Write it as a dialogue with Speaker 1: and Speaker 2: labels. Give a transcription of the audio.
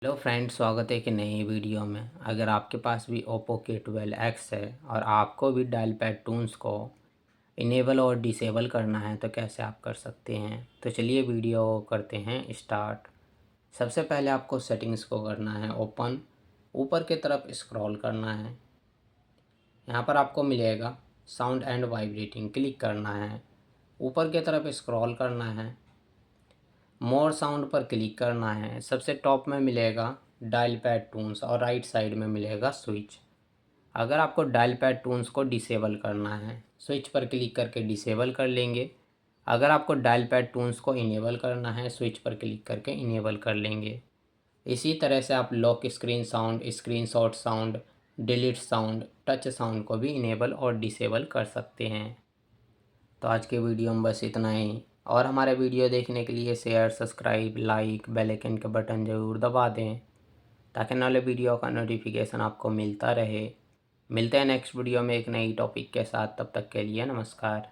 Speaker 1: Hello friends, स्वागत है एक नई वीडियो में। अगर आपके पास भी ओप्पो K12X है और आपको भी डायल पैड टून्स को इनेबल और डिसेबल करना है तो कैसे आप कर सकते हैं। तो चलिए वीडियो करते हैं स्टार्ट। सबसे पहले आपको सेटिंग्स को करना है ओपन, ऊपर की तरफ स्क्रॉल करना है। यहाँ पर आपको मिलेगा साउंड एंड वाइब्रेटिंग, क्लिक करना है। ऊपर की तरफ स्क्रॉल करना है, मोर साउंड पर क्लिक करना है। सबसे टॉप में मिलेगा डायल पैड टून्स और राइट साइड में मिलेगा स्विच। अगर आपको डायल पैड टून्स को डिसेबल करना है, स्विच पर क्लिक करके डिसेबल कर लेंगे। अगर आपको डायल पैड टून्स को इनेबल करना है, स्विच पर क्लिक करके इनेबल कर लेंगे। इसी तरह से आप lock screen sound, screenshot sound, delete sound, touch sound को भी इनेबल और डिसेबल कर सकते हैं। तो आज के वीडियो में बस इतना ही। और हमारे वीडियो देखने के लिए share, subscribe, like, bell icon के बटन ज़रूर दबा दें ताकि आने वाले वीडियो का नोटिफिकेशन आपको मिलता रहे। मिलते हैं नेक्स्ट वीडियो में एक नई टॉपिक के साथ। तब तक के लिए नमस्कार।